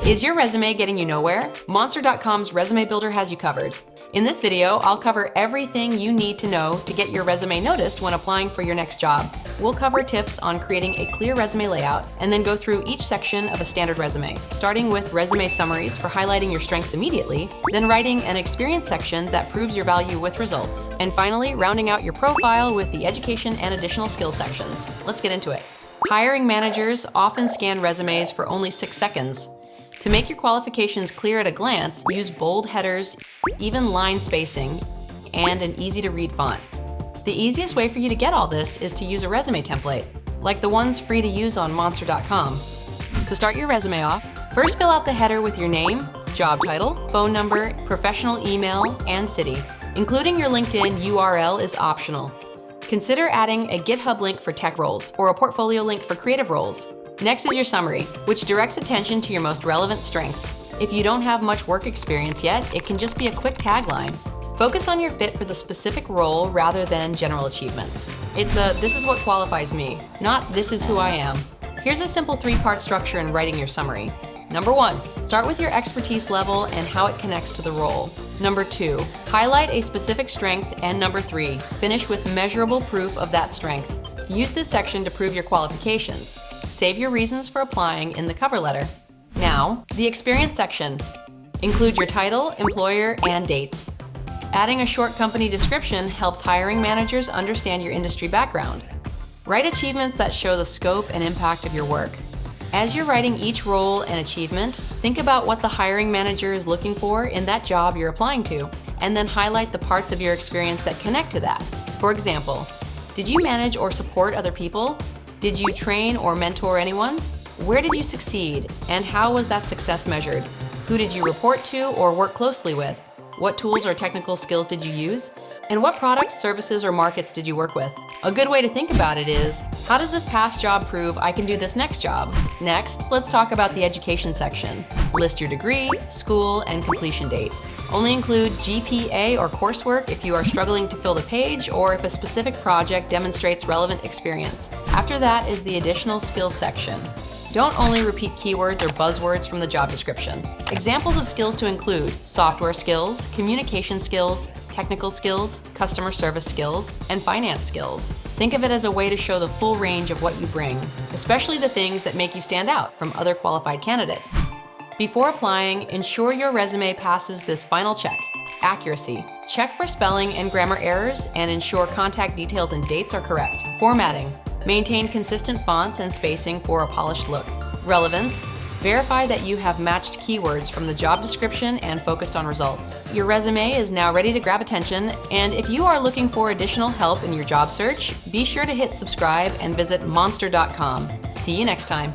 Is your resume getting you nowhere? Monster.com's Resume Builder has you covered. In this video, I'll cover everything you need to know to get your resume noticed when applying for your next job. We'll cover tips on creating a clear resume layout and then go through each section of a standard resume, starting with resume summaries for highlighting your strengths immediately, then writing an experience section that proves your value with results, and finally, rounding out your profile with the education and additional skills sections. Let's get into it. Hiring managers often scan resumes for only 6 seconds. To make your qualifications clear at a glance, use bold headers, even line spacing, and an easy-to-read font. The easiest way for you to get all this is to use a resume template, like the ones free to use on Monster.com. To start your resume off, first fill out the header with your name, job title, phone number, professional email, and city. Including your LinkedIn URL is optional. Consider adding a GitHub link for tech roles or a portfolio link for creative roles. Next is your summary, which directs attention to your most relevant strengths. If you don't have much work experience yet, it can just be a quick tagline. Focus on your fit for the specific role rather than general achievements. It's a "this is what qualifies me," not "this is who I am." Here's a simple 3-part structure in writing your summary. Number 1, start with your expertise level and how it connects to the role. Number 2, highlight a specific strength, and number 3, finish with measurable proof of that strength. Use this section to prove your qualifications. Save your reasons for applying in the cover letter. Now, the experience section. Include your title, employer, and dates. Adding a short company description helps hiring managers understand your industry background. Write achievements that show the scope and impact of your work. As you're writing each role and achievement, think about what the hiring manager is looking for in that job you're applying to, and then highlight the parts of your experience that connect to that. For example, did you manage or support other people? Did you train or mentor anyone? Where did you succeed, and how was that success measured? Who did you report to or work closely with? What tools or technical skills did you use? And what products, services, or markets did you work with? A good way to think about it is, how does this past job prove I can do this next job? Next, let's talk about the education section. List your degree, school, and completion date. Only include GPA or coursework if you are struggling to fill the page or if a specific project demonstrates relevant experience. After that is the additional skills section. Don't only repeat keywords or buzzwords from the job description. Examples of skills to include software skills, communication skills, technical skills, customer service skills, and finance skills. Think of it as a way to show the full range of what you bring, especially the things that make you stand out from other qualified candidates. Before applying, ensure your resume passes this final check. Accuracy. Check for spelling and grammar errors and ensure contact details and dates are correct. Formatting. Maintain consistent fonts and spacing for a polished look. Relevance. Verify that you have matched keywords from the job description and focused on results. Your resume is now ready to grab attention, and if you are looking for additional help in your job search, be sure to hit subscribe and visit monster.com. See you next time.